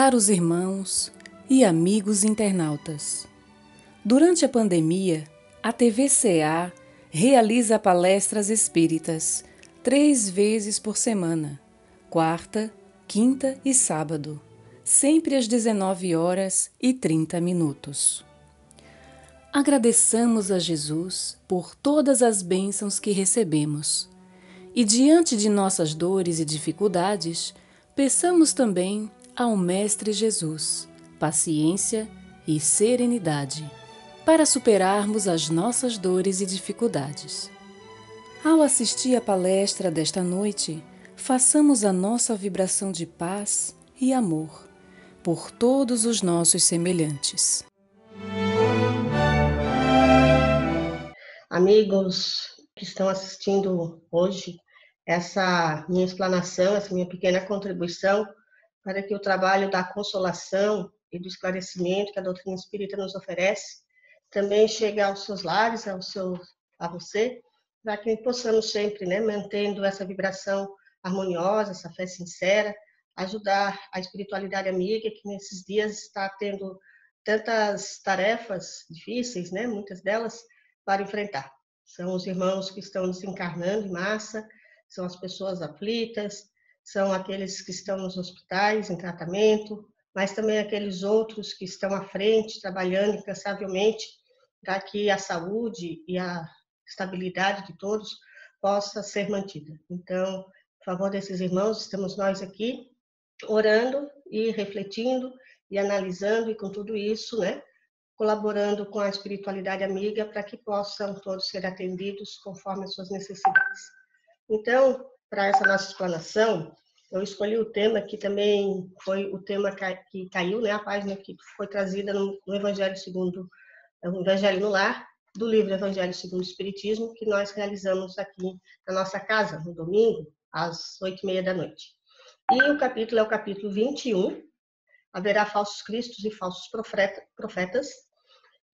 Caros irmãos e amigos internautas, durante a pandemia, a TVCA realiza palestras espíritas 3 vezes por semana, quarta, quinta e sábado, sempre às 19h30. Agradeçamos a Jesus por todas as bênçãos que recebemos e, diante de nossas dores e dificuldades, peçamos também ao Mestre Jesus paciência e serenidade para superarmos as nossas dores e dificuldades. Ao assistir à palestra desta noite, façamos a nossa vibração de paz e amor por todos os nossos semelhantes. Amigos que estão assistindo hoje, essa minha explanação, essa minha pequena contribuição para que o trabalho da consolação e do esclarecimento que a doutrina espírita nos oferece também chegue aos seus lares, a você, para que possamos sempre, mantendo essa vibração harmoniosa, essa fé sincera, ajudar a espiritualidade amiga que nesses dias está tendo tantas tarefas difíceis, muitas delas, para enfrentar. São os irmãos que estão desencarnando em massa, são as pessoas aflitas, são aqueles que estão nos hospitais em tratamento, mas também aqueles outros que estão à frente, trabalhando incansavelmente para que a saúde e a estabilidade de todos possa ser mantida. Então, por favor desses irmãos, estamos nós aqui orando e refletindo e analisando, e com tudo isso, colaborando com a espiritualidade amiga para que possam todos ser atendidos conforme as suas necessidades. Então, para essa nossa explanação, eu escolhi o tema que também foi o tema que caiu, a página que foi trazida no Evangelho segundo o Evangelho no Lar, do livro Evangelho segundo o Espiritismo, que nós realizamos aqui na nossa casa, no domingo, às 20h30. E o capítulo é o capítulo 21, haverá falsos cristos e falsos profetas.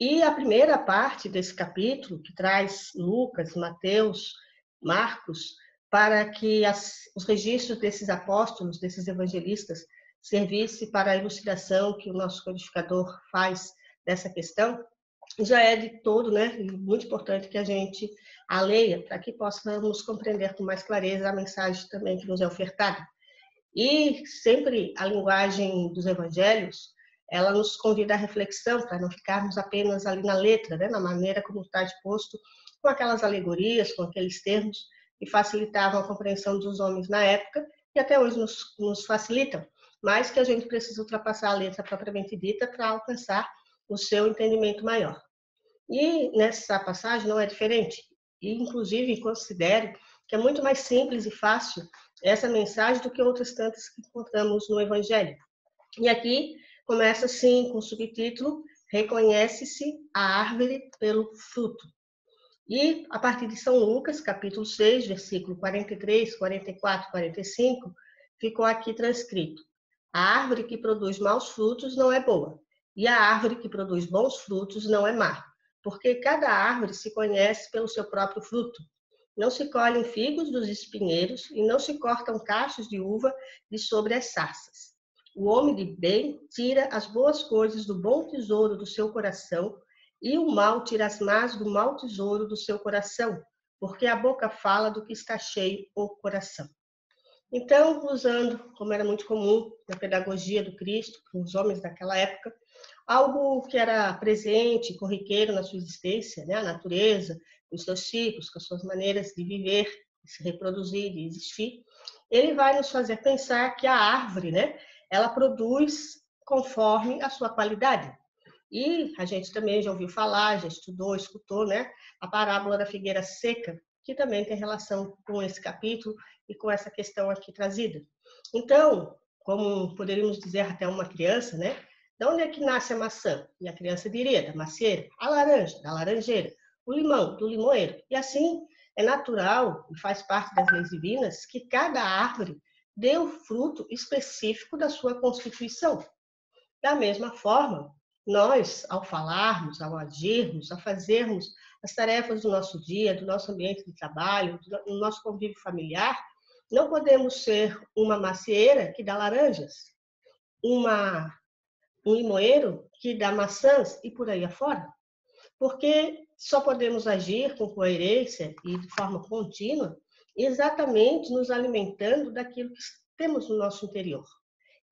E a primeira parte desse capítulo, que traz Lucas, Mateus, Marcos, para que os registros desses apóstolos, desses evangelistas, servisse para a elucidação que o nosso codificador faz dessa questão, já é de todo, muito importante que a gente a leia, para que possamos compreender com mais clareza a mensagem também que nos é ofertada. E sempre a linguagem dos evangelhos, ela nos convida à reflexão, para não ficarmos apenas ali na letra, na maneira como está exposto, com aquelas alegorias, com aqueles termos que facilitavam a compreensão dos homens na época, e até hoje nos facilitam, mas que a gente precisa ultrapassar a letra propriamente dita para alcançar o seu entendimento maior. E nessa passagem não é diferente, e inclusive considero que é muito mais simples e fácil essa mensagem do que outras tantas que encontramos no Evangelho. E aqui começa assim com o subtítulo: Reconhece-se a árvore pelo fruto. E a partir de São Lucas, capítulo 6, versículo 43, 44, 45, ficou aqui transcrito: a árvore que produz maus frutos não é boa, e a árvore que produz bons frutos não é má, porque cada árvore se conhece pelo seu próprio fruto. Não se colhem figos dos espinheiros e não se cortam cachos de uva de sobre as sarças. O homem de bem tira as boas coisas do bom tesouro do seu coração, e o mal tira as más do mau tesouro do seu coração, porque a boca fala do que está cheio o coração. Então, usando, como era muito comum na pedagogia do Cristo, para os homens daquela época, algo que era presente, corriqueiro na sua existência, a natureza, os seus ciclos, com as suas maneiras de viver, de se reproduzir, de existir, ele vai nos fazer pensar que a árvore, ela produz conforme a sua qualidade. E a gente também já ouviu falar, já estudou, escutou, a parábola da figueira seca, que também tem relação com esse capítulo e com essa questão aqui trazida. Então, como poderíamos dizer até uma criança, de onde é que nasce a maçã? E a criança diria, da macieira, a laranja, da laranjeira, o limão, do limoeiro. E assim, é natural e faz parte das leis divinas que cada árvore dê o fruto específico da sua constituição. Da mesma forma, nós, ao falarmos, ao agirmos, ao fazermos as tarefas do nosso dia, do nosso ambiente de trabalho, do nosso convívio familiar, não podemos ser uma macieira que dá laranjas, um limoeiro que dá maçãs e por aí afora? Porque só podemos agir com coerência e de forma contínua, exatamente nos alimentando daquilo que temos no nosso interior.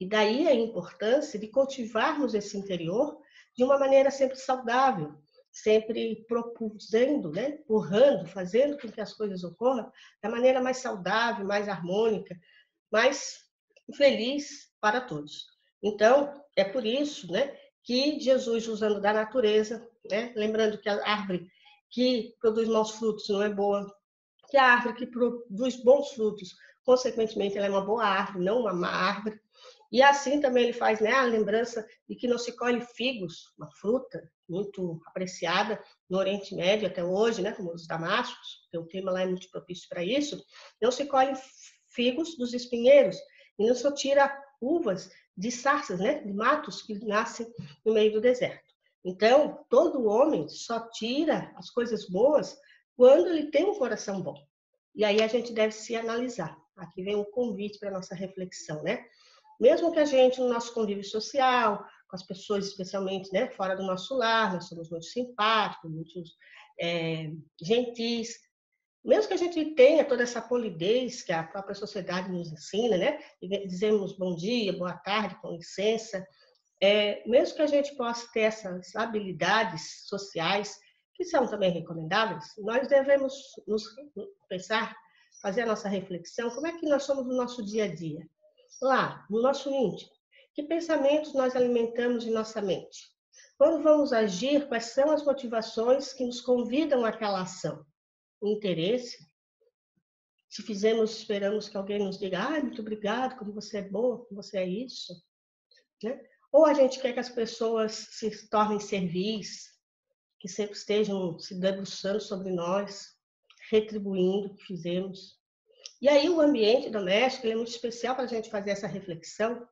E daí a importância de cultivarmos esse interior de uma maneira sempre saudável, sempre propusendo, né, empurrando, fazendo com que as coisas ocorram da maneira mais saudável, mais harmônica, mais feliz para todos. Então, é por isso, né, que Jesus, usando da natureza, né, lembrando que a árvore que produz maus frutos não é boa, que a árvore que produz bons frutos, consequentemente, ela é uma boa árvore, não uma má árvore. E assim também ele faz, né, a lembrança de que não se colhe figos, uma fruta muito apreciada no Oriente Médio até hoje, né, como os damascos, porque o clima lá é muito propício para isso. Não se colhe figos dos espinheiros e não se tira uvas de sarças, né, de matos que nascem no meio do deserto. Então, todo homem só tira as coisas boas quando ele tem um coração bom. E aí a gente deve se analisar. Aqui vem um convite para a nossa reflexão, né? Mesmo que a gente, no nosso convívio social, com as pessoas, especialmente, né, fora do nosso lar, nós somos muito simpáticos, muito gentis, mesmo que a gente tenha toda essa polidez que a própria sociedade nos ensina, né, dizemos bom dia, boa tarde, com licença, mesmo que a gente possa ter essas habilidades sociais, que são também recomendáveis, nós devemos nos pensar, fazer a nossa reflexão, como é que nós somos no nosso dia a dia? Lá, no nosso íntimo, que pensamentos nós alimentamos em nossa mente? Quando vamos agir, quais são as motivações que nos convidam àquela ação? O interesse? Se fizemos, esperamos que alguém nos diga, muito obrigado, como você é boa, como você é isso, né? Ou a gente quer que as pessoas se tornem servis, que sempre estejam se debruçando sobre nós, retribuindo o que fizemos. E aí o ambiente doméstico é muito especial para a gente fazer essa reflexão,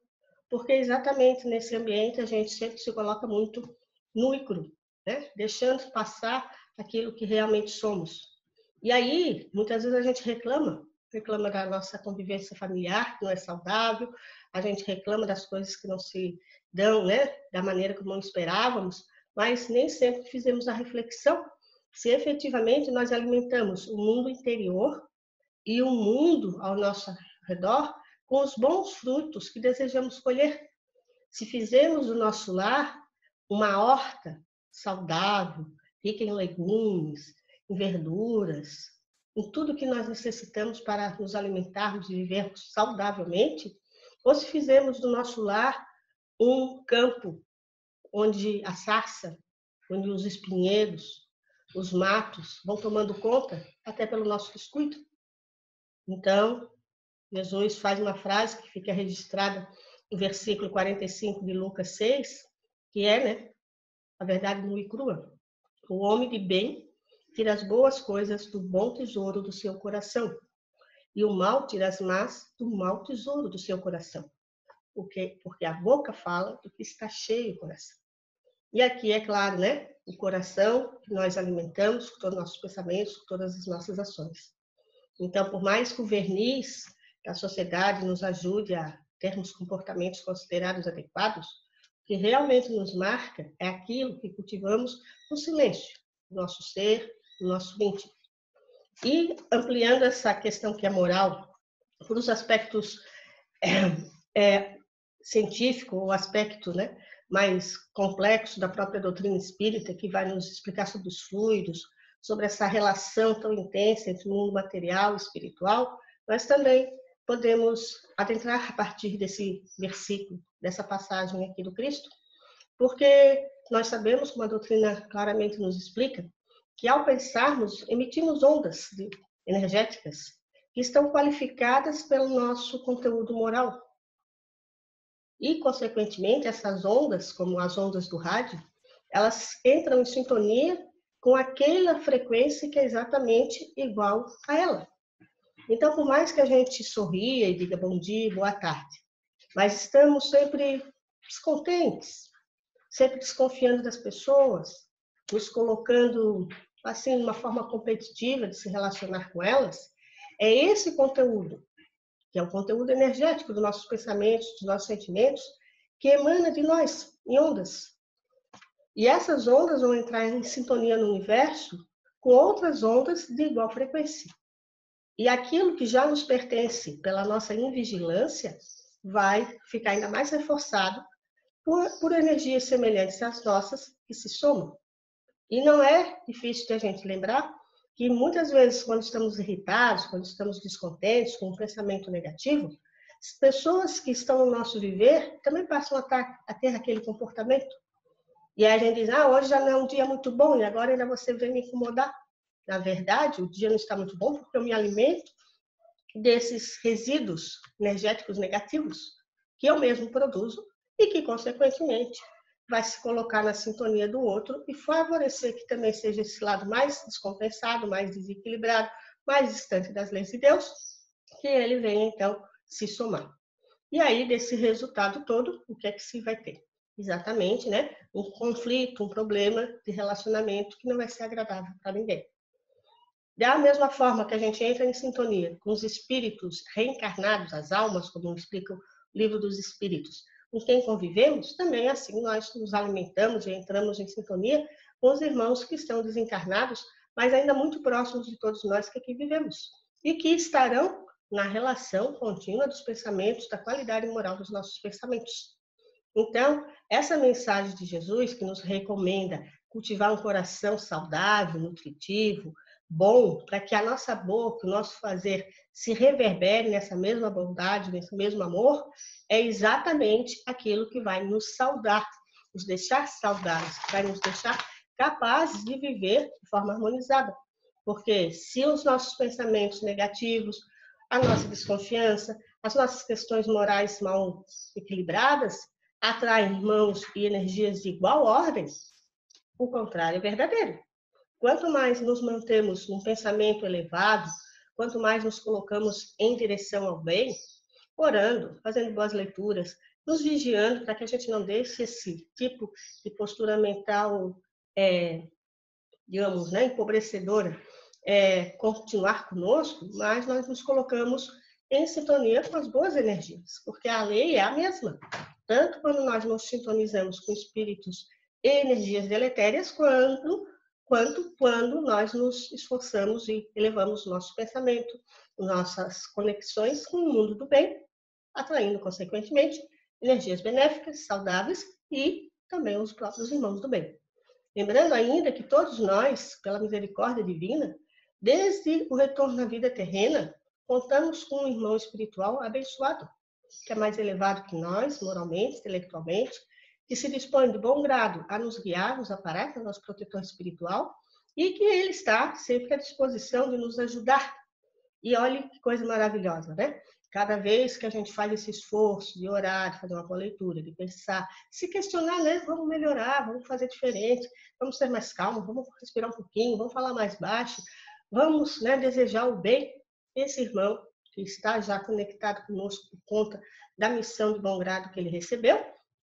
porque exatamente nesse ambiente a gente sempre se coloca muito nu e cru, né? Deixando passar aquilo que realmente somos. E aí, muitas vezes a gente reclama da nossa convivência familiar, que não é saudável, a gente reclama das coisas que não se dão, né, da maneira como esperávamos, mas nem sempre fizemos a reflexão se efetivamente nós alimentamos o mundo interior e o mundo ao nosso redor com os bons frutos que desejamos colher. Se fizermos do nosso lar uma horta saudável, rica em legumes, em verduras, em tudo que nós necessitamos para nos alimentarmos e vivermos saudavelmente, ou se fizermos do nosso lar um campo onde a sarça, onde os espinheiros, os matos vão tomando conta, até pelo nosso descuido. Então, Jesus faz uma frase que fica registrada no versículo 45 de Lucas 6, que é, né, a verdade nua e crua. O homem de bem tira as boas coisas do bom tesouro do seu coração, e o mal tira as más do mau tesouro do seu coração. Porque a boca fala do que está cheio o coração. E aqui, é claro, né, o coração que nós alimentamos com todos os nossos pensamentos, com todas as nossas ações. Então, por mais que o verniz da sociedade nos ajude a termos comportamentos considerados adequados, o que realmente nos marca é aquilo que cultivamos no silêncio, no nosso ser, no nosso íntimo. E ampliando essa questão que é moral, por os aspectos científicos, o aspecto, né, mais complexo da própria doutrina espírita, que vai nos explicar sobre os fluidos, sobre essa relação tão intensa entre o mundo material e espiritual, nós também podemos adentrar a partir desse versículo, dessa passagem aqui do Cristo, porque nós sabemos, como a doutrina claramente nos explica, que ao pensarmos, emitimos ondas energéticas que estão qualificadas pelo nosso conteúdo moral. E, consequentemente, essas ondas, como as ondas do rádio, elas entram em sintonia com aquela frequência que é exatamente igual a ela. Então, por mais que a gente sorria e diga bom dia, boa tarde, mas estamos sempre descontentes, sempre desconfiando das pessoas, nos colocando, assim, de uma forma competitiva de se relacionar com elas, é esse conteúdo, que é o conteúdo energético dos nossos pensamentos, dos nossos sentimentos, que emana de nós, em ondas. E essas ondas vão entrar em sintonia no universo com outras ondas de igual frequência. E aquilo que já nos pertence pela nossa invigilância vai ficar ainda mais reforçado por energias semelhantes às nossas que se somam. E não é difícil de a gente lembrar que muitas vezes, quando estamos irritados, quando estamos descontentes com um pensamento negativo, as pessoas que estão no nosso viver também passam a ter aquele comportamento. E aí a gente diz, hoje já não é um dia muito bom e agora ainda você vem me incomodar. Na verdade, o dia não está muito bom porque eu me alimento desses resíduos energéticos negativos que eu mesmo produzo e que, consequentemente, vai se colocar na sintonia do outro e favorecer que também seja esse lado mais descompensado, mais desequilibrado, mais distante das leis de Deus, que ele venha, então, se somar. E aí, desse resultado todo, o que é que se vai ter? Exatamente, né? Um conflito, um problema de relacionamento que não vai ser agradável para ninguém. Da mesma forma que a gente entra em sintonia com os espíritos reencarnados, as almas, como explica o livro dos espíritos, com quem convivemos, também assim nós nos alimentamos e entramos em sintonia com os irmãos que estão desencarnados, mas ainda muito próximos de todos nós que aqui vivemos, e que estarão na relação contínua dos pensamentos, da qualidade moral dos nossos pensamentos. Então, essa mensagem de Jesus que nos recomenda cultivar um coração saudável, nutritivo, bom, para que a nossa boca, o nosso fazer se reverbere nessa mesma bondade, nesse mesmo amor, é exatamente aquilo que vai nos saudar, nos deixar saudáveis, vai nos deixar capazes de viver de forma harmonizada. Porque se os nossos pensamentos negativos, a nossa desconfiança, as nossas questões morais mal equilibradas, atraem irmãos e energias de igual ordem, o contrário é verdadeiro. Quanto mais nos mantemos num pensamento elevado, quanto mais nos colocamos em direção ao bem, orando, fazendo boas leituras, nos vigiando para que a gente não deixe esse tipo de postura mental, digamos, empobrecedora, continuar conosco, mas nós nos colocamos em sintonia com as boas energias, porque a lei é a mesma. Tanto quando nós nos sintonizamos com espíritos e energias deletérias, quanto quando nós nos esforçamos e elevamos o nosso pensamento, nossas conexões com o mundo do bem, atraindo, consequentemente, energias benéficas, saudáveis e também os próprios irmãos do bem. Lembrando ainda que todos nós, pela misericórdia divina, desde o retorno à vida terrena, contamos com um irmão espiritual abençoado, que é mais elevado que nós, moralmente, intelectualmente, que se dispõe de bom grado a nos guiar, nos amparar, que é o nosso protetor espiritual, e que ele está sempre à disposição de nos ajudar. E olha que coisa maravilhosa, né? Cada vez que a gente faz esse esforço de orar, de fazer uma boa leitura, de pensar, se questionar, né? Vamos melhorar, vamos fazer diferente, vamos ser mais calmos, vamos respirar um pouquinho, vamos falar mais baixo, vamos, desejar o bem. Esse irmão que está já conectado conosco por conta da missão de bom grado que ele recebeu,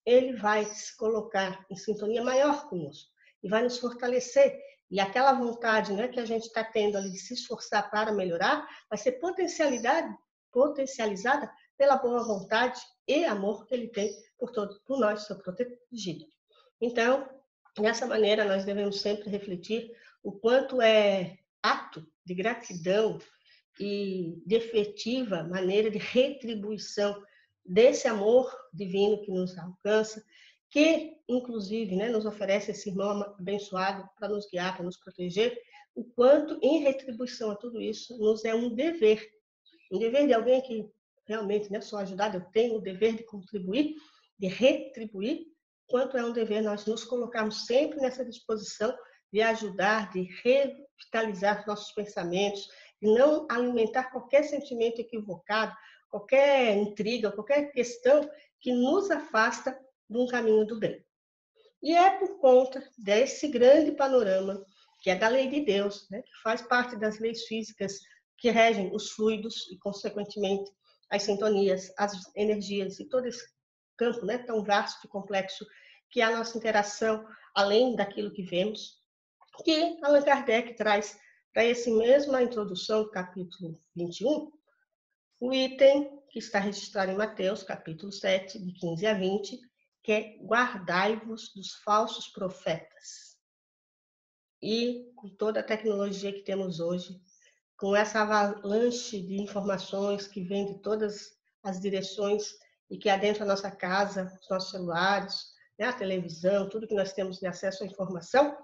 ele vai se colocar em sintonia maior conosco e vai nos fortalecer. E aquela vontade, que a gente está tendo ali de se esforçar para melhorar, vai ser potencializada pela boa vontade e amor que ele tem por nós, seu protegido. Então, dessa maneira, nós devemos sempre refletir o quanto é ato de gratidão e de efetiva maneira de retribuição desse amor divino que nos alcança, que, inclusive, nos oferece esse irmão abençoado para nos guiar, para nos proteger, o quanto, em retribuição a tudo isso, nos é um dever de alguém que realmente sou ajudado, eu tenho o dever de contribuir, de retribuir, quanto é um dever nós nos colocarmos sempre nessa disposição de ajudar, de revitalizar nossos pensamentos, de não alimentar qualquer sentimento equivocado, qualquer intriga, qualquer questão que nos afasta de um caminho do bem. E é por conta desse grande panorama, que é da lei de Deus, que faz parte das leis físicas que regem os fluidos e, consequentemente, as sintonias, as energias e todo esse campo tão vasto e complexo que é a nossa interação, além daquilo que vemos, que Allan Kardec traz para essa mesma introdução do capítulo 21, o item que está registrado em Mateus, capítulo 7, de 15 a 20, que é guardai-vos dos falsos profetas. E com toda a tecnologia que temos hoje, com essa avalanche de informações que vem de todas as direções e que adentra a nossa casa, os nossos celulares, né, a televisão, tudo que nós temos de acesso à informação,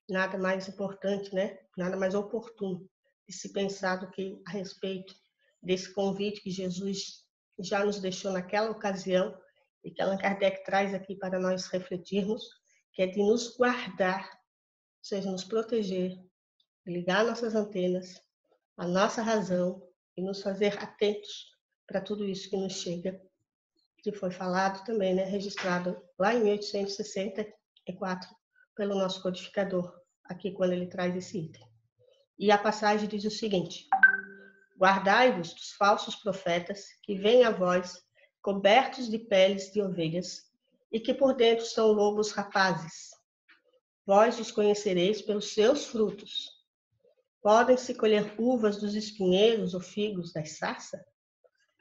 nada mais importante, né, nada mais oportuno de se pensar do que a respeito desse convite que Jesus já nos deixou naquela ocasião e que Allan Kardec traz aqui para nós refletirmos, que é de nos guardar, ou seja, nos proteger, ligar nossas antenas, a nossa razão e nos fazer atentos para tudo isso que nos chega, que foi falado também, né, registrado lá em 1864 pelo nosso codificador, aqui quando ele traz esse item. E a passagem diz o seguinte: guardai-vos dos falsos profetas que vêm a vós cobertos de peles de ovelhas e que por dentro são lobos rapazes. Vós os conhecereis pelos seus frutos. Podem-se colher uvas dos espinheiros ou figos das sarças?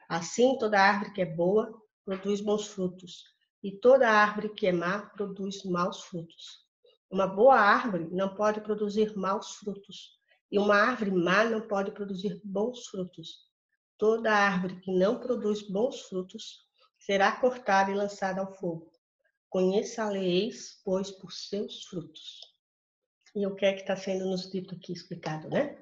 Assim, toda árvore que é boa produz bons frutos, e toda árvore que é má produz maus frutos. Uma boa árvore não pode produzir maus frutos, e uma árvore má não pode produzir bons frutos. Toda árvore que não produz bons frutos será cortada e lançada ao fogo. Conheça-leis, pois, por seus frutos. E o que é que está sendo nos dito aqui, explicado, né?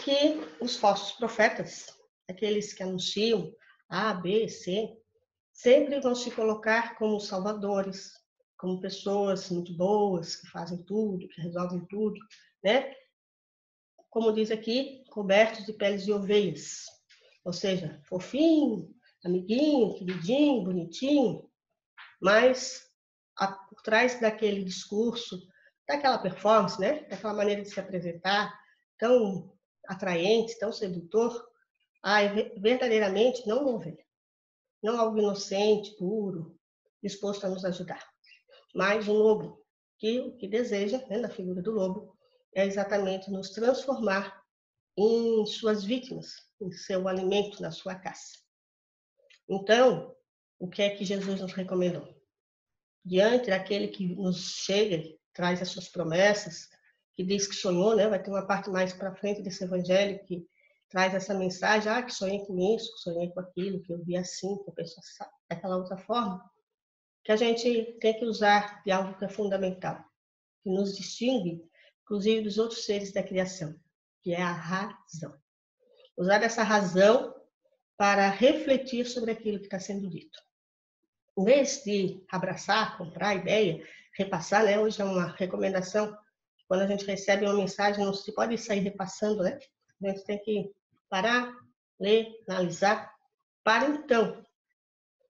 Que os falsos profetas, aqueles que anunciam A, B, C, sempre vão se colocar como salvadores, como pessoas muito boas, que fazem tudo, que resolvem tudo, né? Como diz aqui, cobertos de peles de ovelhas, ou seja, fofinho, amiguinho, queridinho, bonitinho, mas por trás daquele discurso, daquela performance, né? Daquela maneira de se apresentar tão atraente, tão sedutor, verdadeiramente não uma ovelha, não algo inocente, puro, disposto a nos ajudar, mas um lobo, que o que deseja, né, na figura do lobo, é exatamente nos transformar em suas vítimas, em seu alimento, na sua caça. Então, o que é que Jesus nos recomendou? Diante daquele que nos chega, traz as suas promessas, que diz que sonhou, né? Vai ter uma parte mais para frente desse evangelho que traz essa mensagem, que sonhei com isso, que sonhei com aquilo, que eu vi assim, que eu penso daquela outra forma, que a gente tem que usar de algo que é fundamental, que nos distingue, inclusive, dos outros seres da criação, que é a razão. Usar essa razão para refletir sobre aquilo que está sendo dito. Em vez de abraçar, comprar a ideia, repassar, né? Hoje é uma recomendação, quando a gente recebe uma mensagem, não se pode sair repassando, né? A gente tem que parar, ler, analisar, para então,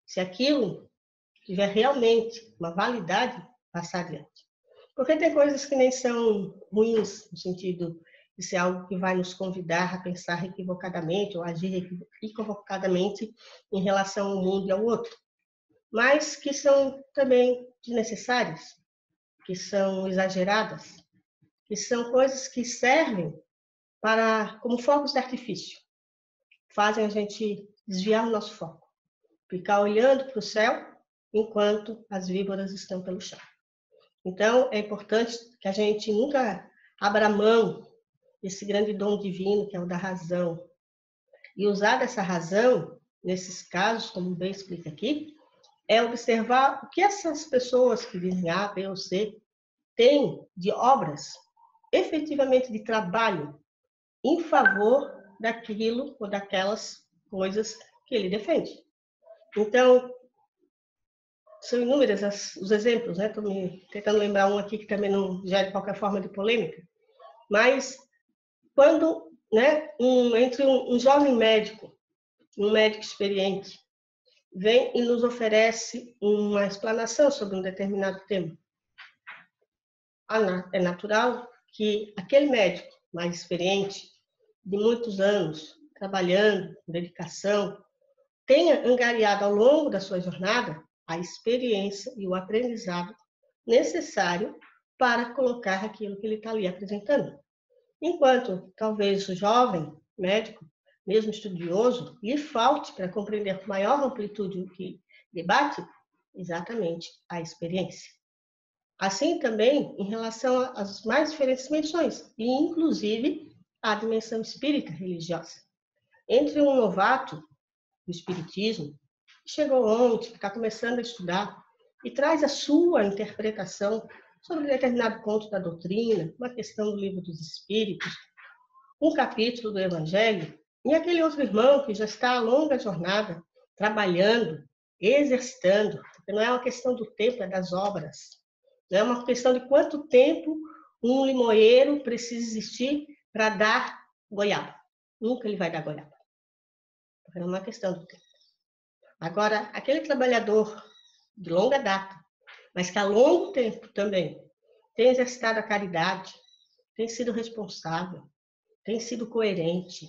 se aquilo tiver realmente uma validade, passar adiante. Porque tem coisas que nem são ruins, no sentido de ser algo que vai nos convidar a pensar equivocadamente ou agir equivocadamente em relação ao mundo e ao outro, mas que são também desnecessárias, que são exageradas, que são coisas que servem como fogos de artifício, fazem a gente desviar o nosso foco, ficar olhando para o céu enquanto as víboras estão pelo chão. Então, é importante que a gente nunca abra mão desse grande dom divino, que é o da razão. E usar dessa razão, nesses casos, como bem explica aqui, é observar o que essas pessoas que dizem A, B ou C têm de obras, efetivamente de trabalho, em favor daquilo ou daquelas coisas que ele defende. Então, são inúmeros os exemplos, né? Estou me tentando lembrar um aqui que também não gera qualquer forma de polêmica, mas quando, né, entre um jovem médico, um médico experiente, vem e nos oferece uma explanação sobre um determinado tema, é natural que aquele médico mais experiente, de muitos anos, trabalhando, com dedicação, tenha angariado ao longo da sua jornada a experiência e o aprendizado necessário para colocar aquilo que ele está ali apresentando. Enquanto talvez o jovem médico, mesmo estudioso, lhe falte para compreender com maior amplitude o que debate, exatamente a experiência. Assim também em relação às mais diferentes dimensões, e inclusive a dimensão espírita religiosa. Entre um novato do espiritismo, que chegou ontem, que está começando a estudar, e traz a sua interpretação sobre determinado ponto da doutrina, uma questão do livro dos Espíritos, um capítulo do Evangelho, e aquele outro irmão que já está a longa jornada, trabalhando, exercitando, porque não é uma questão do tempo, é das obras. Não é uma questão de quanto tempo um limoeiro precisa existir para dar goiaba. Nunca ele vai dar goiaba. Porque não é uma questão do tempo. Agora, aquele trabalhador de longa data, mas que há longo tempo também tem exercitado a caridade, tem sido responsável, tem sido coerente,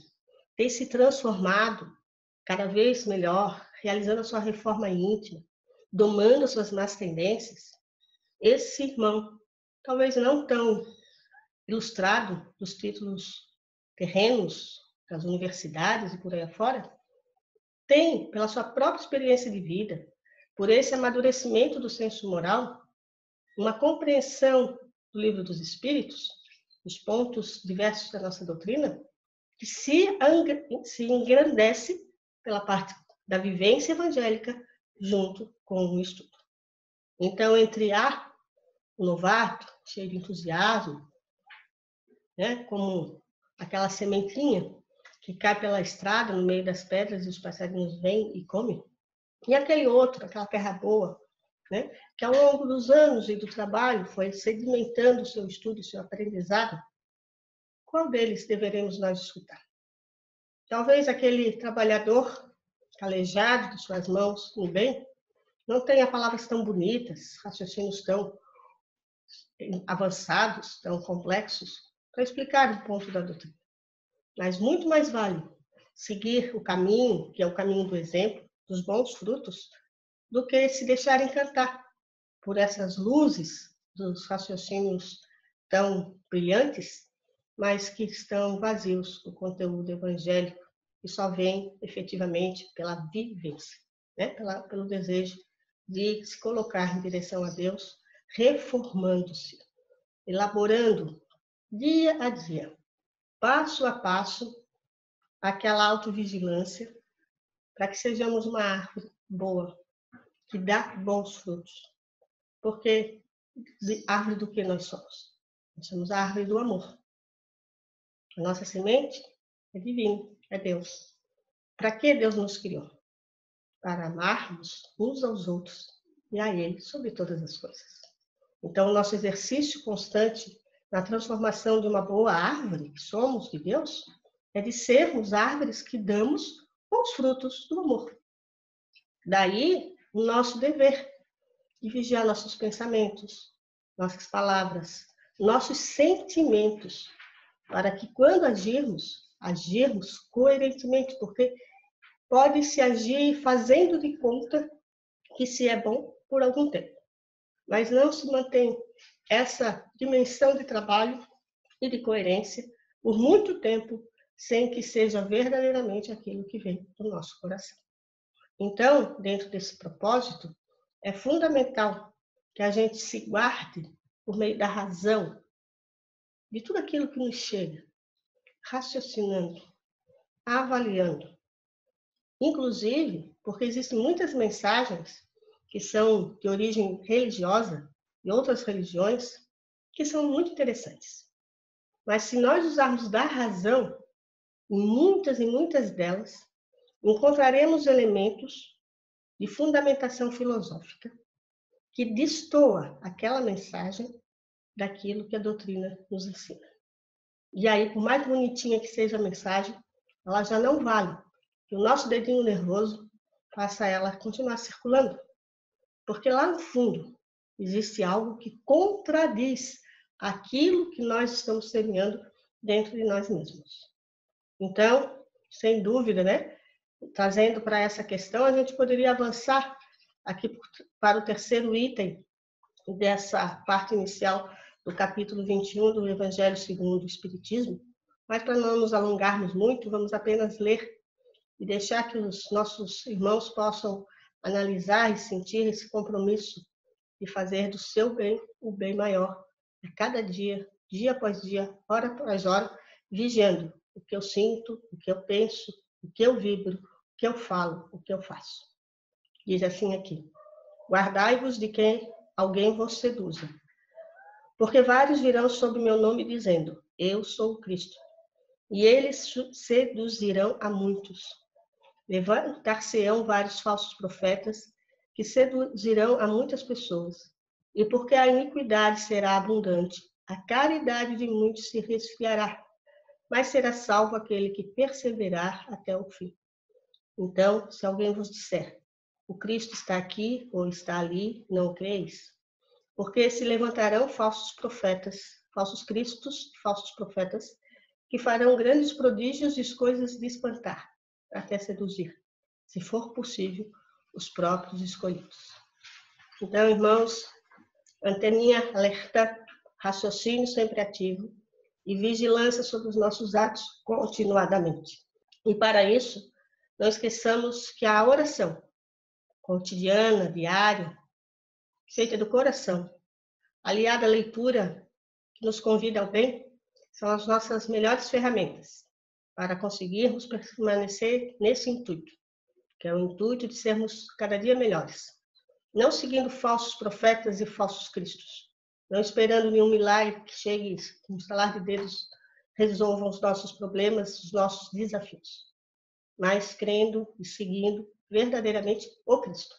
tem se transformado cada vez melhor, realizando a sua reforma íntima, domando as suas más tendências, esse irmão, talvez não tão ilustrado dos títulos terrenos das universidades e por aí afora, tem, pela sua própria experiência de vida, por esse amadurecimento do senso moral, uma compreensão do livro dos Espíritos, dos pontos diversos da nossa doutrina, que se engrandece pela parte da vivência evangélica junto com o estudo. Então, entre o novato, cheio de entusiasmo, né, como aquela sementinha que cai pela estrada no meio das pedras e os passarinhos vêm e comem, e aquele outro, aquela terra boa, né, que ao longo dos anos e do trabalho foi sedimentando o seu estudo e seu aprendizado, qual deles deveremos nós escutar? Talvez aquele trabalhador calejado de suas mãos no bem não tenha palavras tão bonitas, raciocínios tão avançados, tão complexos, para explicar o ponto da doutrina. Mas muito mais vale seguir o caminho, que é o caminho do exemplo, dos bons frutos, do que se deixar encantar por essas luzes dos raciocínios tão brilhantes, mas que estão vazios do conteúdo evangélico e só vem efetivamente pela vivência, né? Pelo desejo de se colocar em direção a Deus, reformando-se, elaborando dia a dia, passo a passo, aquela autovigilância, para que sejamos uma árvore boa, que dá bons frutos. Porque árvore do que nós somos? Nós somos a árvore do amor. A nossa semente é divina, é Deus. Para que Deus nos criou? Para amarmos uns aos outros e a Ele sobre todas as coisas. Então, o nosso exercício constante na transformação de uma boa árvore que somos de Deus é de sermos árvores que damos bons frutos do amor. Daí, o nosso dever de vigiar nossos pensamentos, nossas palavras, nossos sentimentos, para que quando agirmos coerentemente, porque pode-se agir fazendo de conta que se é bom por algum tempo, mas não se mantém essa dimensão de trabalho e de coerência por muito tempo sem que seja verdadeiramente aquilo que vem do nosso coração. Então, dentro desse propósito, é fundamental que a gente se guarde por meio da razão de tudo aquilo que nos chega, raciocinando, avaliando. Inclusive, porque existem muitas mensagens que são de origem religiosa e outras religiões que são muito interessantes. Mas se nós usarmos da razão, em muitas delas, encontraremos elementos de fundamentação filosófica que destoa aquela mensagem daquilo que a doutrina nos ensina. E aí, por mais bonitinha que seja a mensagem, ela já não vale que o nosso dedinho nervoso faça ela continuar circulando. Porque lá no fundo existe algo que contradiz aquilo que nós estamos semeando dentro de nós mesmos. Então, sem dúvida, né? Trazendo para essa questão, a gente poderia avançar aqui para o terceiro item dessa parte inicial do capítulo 21 do Evangelho segundo o Espiritismo, mas para não nos alongarmos muito, vamos apenas ler e deixar que os nossos irmãos possam analisar e sentir esse compromisso de fazer do seu bem o bem maior, a cada dia, dia após dia, hora após hora, vigiando o que eu sinto, o que eu penso, o que eu vibro, o que eu falo, o que eu faço. Diz assim aqui: guardai-vos de quem alguém vos seduza, porque vários virão sob meu nome dizendo, eu sou o Cristo, e eles seduzirão a muitos. Levantar-se-ão vários falsos profetas, que seduzirão a muitas pessoas. E porque a iniquidade será abundante, a caridade de muitos se resfriará, mas será salvo aquele que perseverar até o fim. Então, se alguém vos disser, o Cristo está aqui ou está ali, não creis, porque se levantarão falsos profetas, falsos cristos, falsos profetas, que farão grandes prodígios e coisas de espantar, até seduzir, se for possível, os próprios escolhidos. Então, irmãos, anteninha alerta, raciocínio sempre ativo e vigilância sobre os nossos atos continuadamente. E para isso, não esqueçamos que a oração cotidiana, diária, feita do coração, aliada à leitura que nos convida ao bem, são as nossas melhores ferramentas para conseguirmos permanecer nesse intuito, que é o intuito de sermos cada dia melhores. Não seguindo falsos profetas e falsos cristos, não esperando nenhum milagre que chegue, com um estalar de dedos, resolvam os nossos problemas, os nossos desafios, mas crendo e seguindo verdadeiramente o Cristo,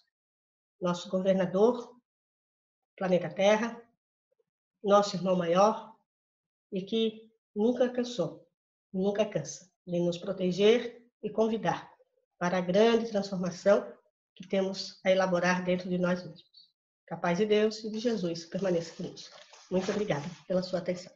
nosso governador, planeta Terra, nosso irmão maior, e que nunca cansou, nunca cansa de nos proteger e convidar para a grande transformação que temos a elaborar dentro de nós mesmos. Que a paz de Deus e de Jesus permaneça conosco. Muito obrigada pela sua atenção.